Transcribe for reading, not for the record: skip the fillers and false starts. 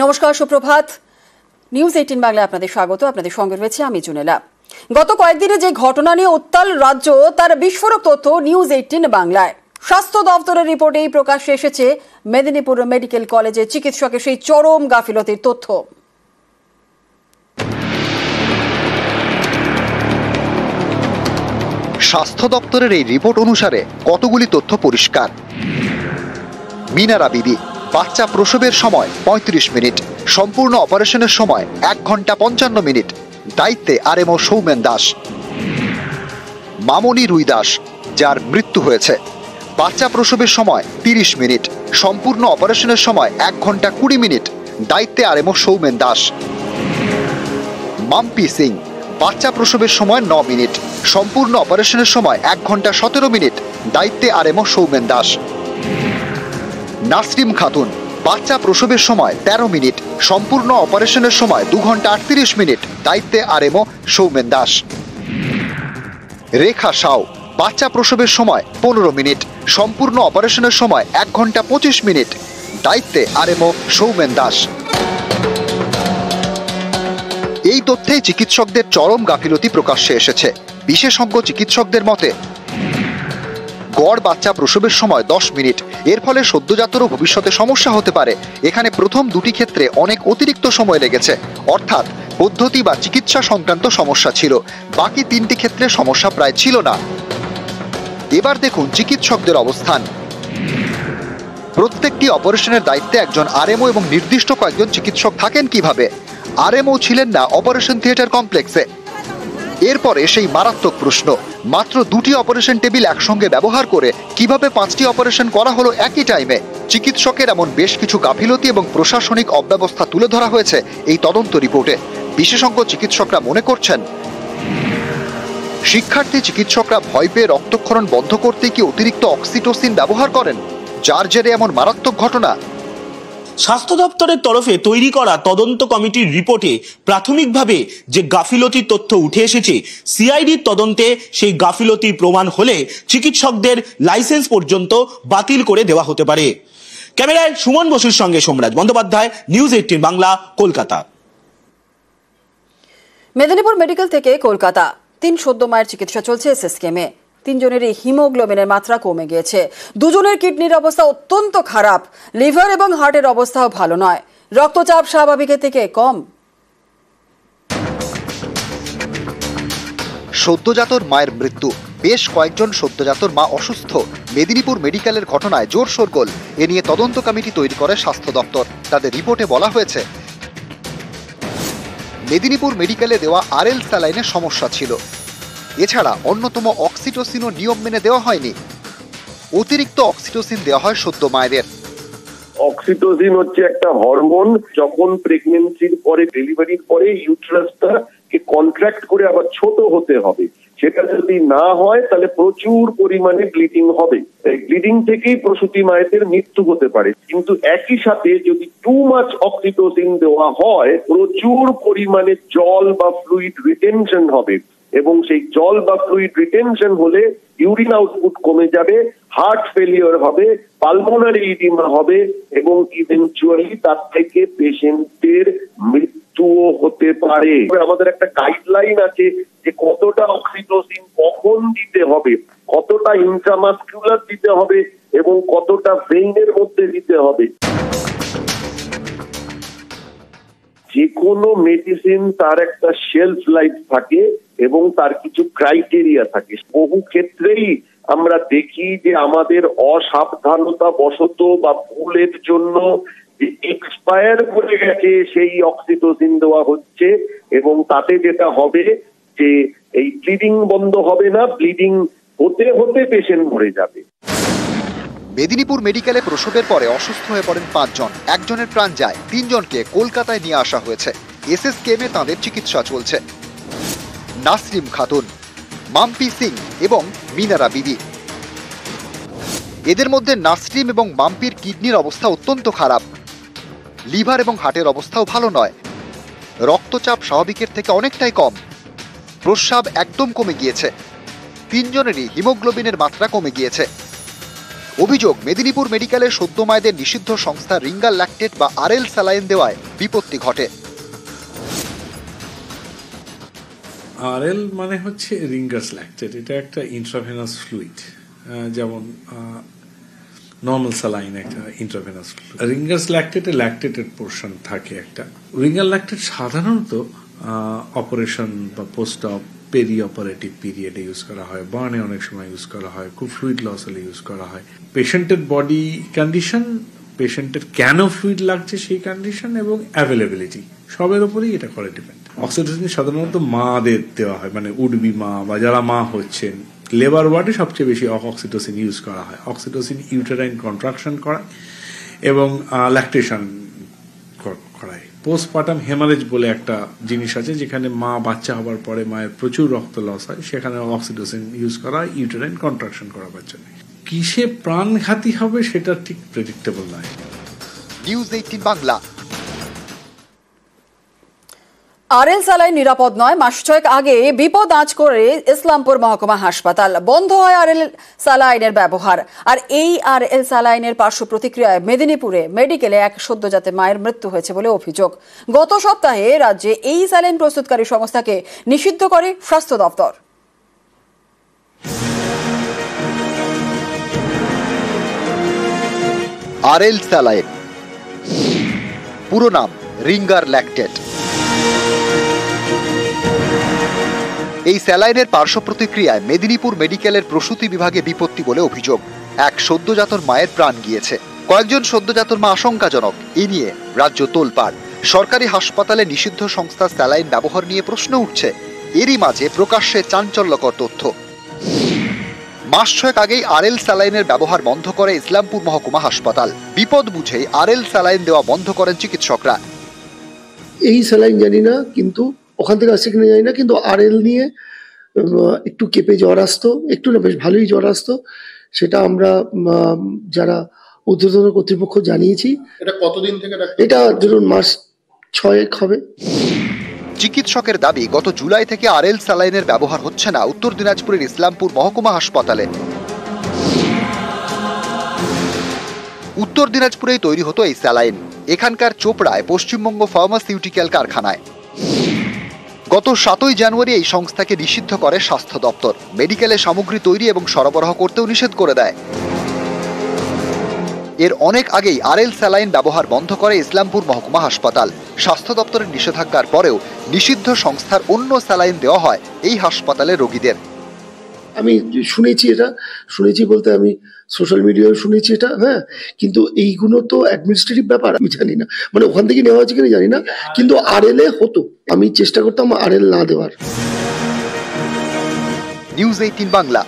নমস্কার, সুপ্রভাত। নিউজ 18 বাংলায় আপনাদের স্বাগত। আপনাদের সঙ্গে রয়েছে আমি জুনেলা। গত কয়েকদিনে যে ঘটনা নিয়ে উত্তাল রাজ্য, তার বিস্ফোরক তথ্য নিউজ 18 বাংলায়। স্বাস্থ্য দপ্তরের রিপোর্টেই প্রকাশ্যে এসেছে মেদিনীপুর মেডিকেল কলেজে চিকিৎসকের সেই চরম গাফিলতির তথ্য। স্বাস্থ্য দপ্তরের এই রিপোর্ট অনুসারে কতগুলি তথ্য পরিষ্কার। মিনারা বিবি, বাচ্চা প্রসবের সময় 35 মিনিট, সম্পূর্ণ অপারেশনের সময় 1 ঘন্টা 55 মিনিট, দায়িত্বে আরএমও সৌমেন দাস। মামনি রুই দাস, যার মৃত্যু হয়েছে, বাচ্চা প্রসবের সময় 30 মিনিট, সম্পূর্ণ অপারেশনের সময় 1 ঘন্টা 20 মিনিট, দায়িত্বে আরএমও সৌমেন দাস। মাম্পি সিং, বাচ্চা প্রসবের সময় 9 মিনিট, সম্পূর্ণ অপারেশনের সময় 1 ঘন্টা 17 মিনিট, দায়িত্বে আরএমও সৌমেন দাস। নাসরিম খাতুন, বাচ্চা প্রসবের সময় 13 মিনিট, সম্পূর্ণ অপারেশনের সময় 2 ঘন্টা 38 মিনিট, দায়িত্বে আরএমও সৌমেন দাস। রেখা সাউ, বাচ্চা প্রসবের সময় 15 মিনিট, সম্পূর্ণ অপারেশনের সময় 1 ঘন্টা 25 মিনিট, দায়িত্বে আরএমও সৌমেন দাস। এই তথ্যে চিকিৎসকদের চরম গাফিলতি প্রকাশ্যে এসেছে। বিশেষজ্ঞ চিকিৎসকদের মতে গড় বাচ্চা প্রসবের সময় 10 মিনিট, এর ফলে সদ্যজাতরও ভবিষ্যতে সমস্যা হতে পারে। এখানে প্রথম দুটি ক্ষেত্রে অনেক অতিরিক্ত সময় লেগেছে, অর্থাৎ পদ্ধতি বা চিকিৎসা সংক্রান্ত সমস্যা ছিল। বাকি 3টি ক্ষেত্রে সমস্যা প্রায় ছিল না। এবার দেখুন চিকিৎসকদের অবস্থান। প্রত্যেকটি অপারেশনের দায়িত্বে একজন আরএমও এবং নির্দিষ্ট কয়েকজন চিকিৎসক থাকেন কিভাবে? আরএমও ছিলেন না অপারেশন থিয়েটার কমপ্লেক্সে। এরপরে সেই মারাত্মক প্রশ্ন, মাত্র 2টি অপারেশন টেবিল একসঙ্গে ব্যবহার করে কিভাবে 5টি অপারেশন করা হলো একই টাইমে? চিকিৎসকের এমন বেশ কিছু গাফিলতি এবং প্রশাসনিক অব্যবস্থা তুলে ধরা হয়েছে এই তদন্ত রিপোর্টে। বিশেষজ্ঞ চিকিৎসকরা মনে করছেন, শিক্ষার্থী চিকিৎসকরা ভয় পেয়ে রক্তক্ষরণ বন্ধ করতে কি অতিরিক্ত অক্সিটোসিন ব্যবহার করেন, যার জেরে এমন মারাত্মক ঘটনা? স্বাস্থ্য দপ্তরের তরফে তৈরি করা তদন্ত কমিটির রিপোর্টে প্রাথমিকভাবে যে গাফিলতির তথ্য উঠে এসেছে, সিআইডির তদন্তে সেই গাফিলতির প্রমাণ হলে চিকিৎসকদের লাইসেন্স পর্যন্ত বাতিল করে দেওয়া হতে পারে। ক্যামেরায় সুমন বসুর সঙ্গে সোমরাজ বন্দ্যোপাধ্যায়, নিউজ 18 বাংলা, কলকাতা। মেদিনীপুর মেডিকেল থেকে কলকাতা। 3 সদ্য মায়ের চিকিৎসা চলছে এসএসকেএমে। 3 জনেরই হিমোগ্লোবিনের মাত্রা কমে গিয়েছে। 2 জনের কিডনির অবস্থা অত্যন্ত খারাপ, লিভার এবং হার্টের অবস্থাও ভালো নয়, রক্তচাপ স্বাভাবিকের থেকে কম। সদ্যজাতর মায়ের মৃত্যু, বেশ কয়েকজন সদ্যজাতর মা অসুস্থ। মেদিনীপুর মেডিকেলের ঘটনায় জোর শোরগোল। এ নিয়ে তদন্ত কমিটি তৈরি করে স্বাস্থ্য দপ্তর। তাদের রিপোর্টে বলা হয়েছে, মেদিনীপুর মেডিকেলে দেওয়া আরএল স্যালাইনে সমস্যা ছিল। এছাড়া অন্যতম অক্সিটোসিনও নিয়ম মেনে দেওয়া হয়নি। অতিরিক্ত অক্সিটোসিন দেওয়া হয় সদ্য মায়েদের। অক্সিটোসিন হচ্ছে একটা হরমোন, যখন প্রেগন্যান্সির পরে, ডেলিভারির পরে ইউটেরাসটাকে কন্ট্রাক্ট করে আবার ছোট হতে হবে। সেটা যদি না হয় তাহলে প্রচুর পরিমাণে ব্লিডিং হবে। এই ব্লিডিং থেকেই প্রসূতি মায়েদের মৃত্যু হতে পারে। কিন্তু একই সাথে যদি টু মাচ অক্সিটোসিন দেওয়া হয়, প্রচুর পরিমাণে জল বা ফ্লুইড রিটেনশন হবে, এবং সেই জল বা ফ্লুইড রিটেনশন হলে ইউরিন আউটপুট কমে যাবে, হার্ট ফেলিওর হবে, পালমোনারি ইডিমা হবে, এবং ইভেনচুয়ালি তার থেকে পেশেন্টের মৃত্যুও হতে পারে। আমাদের একটা গাইডলাইন আছে যে কতটা অক্সিটোসিন কখন দিতে হবে, কতটা ইন্ট্রামাসকুলার দিতে হবে, এবং কতটা ভেইনের মধ্যে দিতে হবে। যে কোনো মেডিসিন তার একটা শেলফ লাইফ থাকে এবং তার কিছু ক্রাইটেরিয়া থাকে। বহু ক্ষেত্রেই আমরা দেখি যে আমাদের অসাবধানতা বশত বা ভুলের জন্য যে এক্সপায়ার করে গেছে সেই অক্সিটোসিন দেওয়া হচ্ছে, এবং তাতে যেটা হবে যে এই ব্লিডিং বন্ধ হবে না, ব্লিডিং হতে হতে পেশেন্ট মরে যাবে। মেদিনীপুর মেডিকেলে প্রসবের পরে অসুস্থ হয়ে পড়েন 5 জন। 1 জনের প্রাণ যায়। 3 জনকে কলকাতায় নিয়ে আসা হয়েছে। এসএসকেএমে তাঁদের চিকিৎসা চলছে। নাসরিম খাতুন, মাম্পি সিং এবং মিনারা বিবি। এদের মধ্যে নাসরিম এবং মাম্পির কিডনির অবস্থা অত্যন্ত খারাপ, লিভার এবং হার্টের অবস্থাও ভালো নয়, রক্তচাপ স্বাভাবিকের থেকে অনেকটাই কম, প্রস্রাব একদম কমে গিয়েছে। 3 জনেরই হিমোগ্লোবিনের মাত্রা কমে গিয়েছে। অভিযোগ, মেদিনীপুর মেডিকেলের সদ্য মায়েদের নিষিদ্ধ সংস্থা রিঙ্গার ল্যাকটেট বা আরএল স্যালাইন দেওয়ায় বিপত্তি ঘটে। আরএল মানে হচ্ছে রিঙ্গার্স ল্যাকটেট, এটা একটা ইন্ট্রাভেনাস ফ্লুইড, যেমন নর্মাল স্যালাইন একটা ইন্ট্রাভেনাস ফ্লুইড। রিঙ্গার্স ল্যাকটেটে ল্যাকটেটেড পোর্শন থাকে একটা। রিঙ্গার ল্যাকটেট সাধারণত অপারেশন বা পোস্ট অপ পেরি অপারেটিভ পিরিয়ডে ইউজ করা হয়, বার্নে অনেক সময় ইউজ করা হয়, খুব ফ্লুইড লস হলে ইউজ করা হয়। পেশেন্টের বডি কন্ডিশন, পেশেন্টের কেন ফ্লুইড লাগছে সেই কন্ডিশন এবং অ্যাভেলেবিলিটি, সবের উপরেই এটা করে ডিপেন্ড। অক্সিটোসিন সাধারণত মাদের দেওয়া হয়, মানে উডবি মা বা যারা মা হচ্ছেন, লেবার ওয়ার্ডে সবচেয়ে বেশি অক্সিটোসিন ইউজ করা হয়। অক্সিটোসিন ইউটেরাইন কন্ট্রাকশন করায় এবং ল্যাকটেশন করায়। পোস্টপার্টাম হেমারেজ বলে একটা জিনিস আছে, যেখানে মা বাচ্চা হবার পরে মায়ের প্রচুর রক্ত লস হয়, সেখানে অক্সিটোসিন ইউজ করা হয় ইউটেরাইন কন্ট্রাকশন করাবার জন্য। কিসে প্রাণঘাতী হবে সেটা ঠিক প্রেডিক্টেবল নয়। নিউজ 18 বাংলা। আরএল স্যালাইন নিরাপদ নয়, মাস ছয়েক আগে বিপদ আঁচ করে ইসলামপুর মহকুমা হাসপাতাল, বন্ধ হয় আরএল স্যালাইনের ব্যবহার। আর এই আরএল স্যালাইনের পার্শ্ব প্রতিক্রিয়ায় মেদিনীপুরে মেডিকেলে এক সদ্যজাত মায়ের মৃত্যু হয়েছে বলে অভিযোগ। গত সপ্তাহে রাজ্যে এই স্যালাইন প্রস্তুতকারী সংস্থাকে নিষিদ্ধ করে স্বাস্থ্য দপ্তর। আরএল স্যালাইন পুরো নাম রিঙ্গার ল্যাকটেট। এই স্যালাইনের পার্শ্ব প্রতিক্রিয়ায় মেদিনীপুর মেডিকেলের প্রসূতি বিভাগে বিপত্তি বলে অভিযোগ। এক সদ্যজাতর মায়ের প্রাণ গিয়েছে। কয়েকজন সদ্যজাতর মা আশঙ্কাজনক। এ নিয়ে রাজ্য তোলপাড়। সরকারি হাসপাতালে নিষিদ্ধ সংস্থা স্যালাইন ব্যবহার নিয়ে প্রশ্ন উঠছে। এরই মাঝে প্রকাশ্যে চাঞ্চল্যকর তথ্য। মাস ছয়েক আগেই আরএল স্যালাইনের ব্যবহার বন্ধ করে ইসলামপুর মহকুমা হাসপাতাল। বিপদ বুঝেই আরএল স্যালাইন দেওয়া বন্ধ করেন চিকিৎসকরা। এই স্যালাইন জানি না, কিন্তু ওখান থেকে আসছে কিনা জানি না, কিন্তু আরএল নিয়ে একটু কেঁপে জ্বর আসতো, একটু না বেশ ভালোই জ্বর আসতো। সেটা আমরা যারা ঊর্ধ্বতন কর্তৃপক্ষ জানিয়েছি। এটা কতদিন থেকে? এটা ধরুন মাস 6 হবে। চিকিৎসকের দাবি, গত জুলাই থেকে আরএল স্যালাইনের ব্যবহার হচ্ছে না উত্তর দিনাজপুরের ইসলামপুর মহকুমা হাসপাতালে। উত্তর দিনাজপুরেই তৈরি হতো এই স্যালাইন, এখানকার চোপড়ায় পশ্চিমবঙ্গ ফার্মাসিউটিক্যাল কারখানায়। গত 7ই জানুয়ারি এই সংস্থাকে নিষিদ্ধ করে স্বাস্থ্য দপ্তর। মেডিকেলে সামগ্রী তৈরি এবং সরবরাহ করতেও নিষেধ করে দেয়। এর অনেক আগেই আরএল স্যালাইন ব্যবহার বন্ধ করে ইসলামপুর মহকুমা হাসপাতাল। স্বাস্থ্য দপ্তরের নিষেধাজ্ঞার পরেও নিষিদ্ধ সংস্থার অন্য স্যালাইন দেওয়া হয় এই হাসপাতালের রোগীদের। আমি শুনেছি বলতে আমি সোশ্যাল মিডিয়ায় শুনেছি এটা, হ্যাঁ, কিন্তু এইগুলো তো অ্যাডমিনিস্ট্রেটিভ ব্যাপার, আমি জানি না, মানে ওখান থেকে নেওয়া হচ্ছে কিনা জানি না, কিন্তু আরএল এ হতো। আমি চেষ্টা করতাম আরএল না দেওয়ার। নিউজ 18 বাংলা।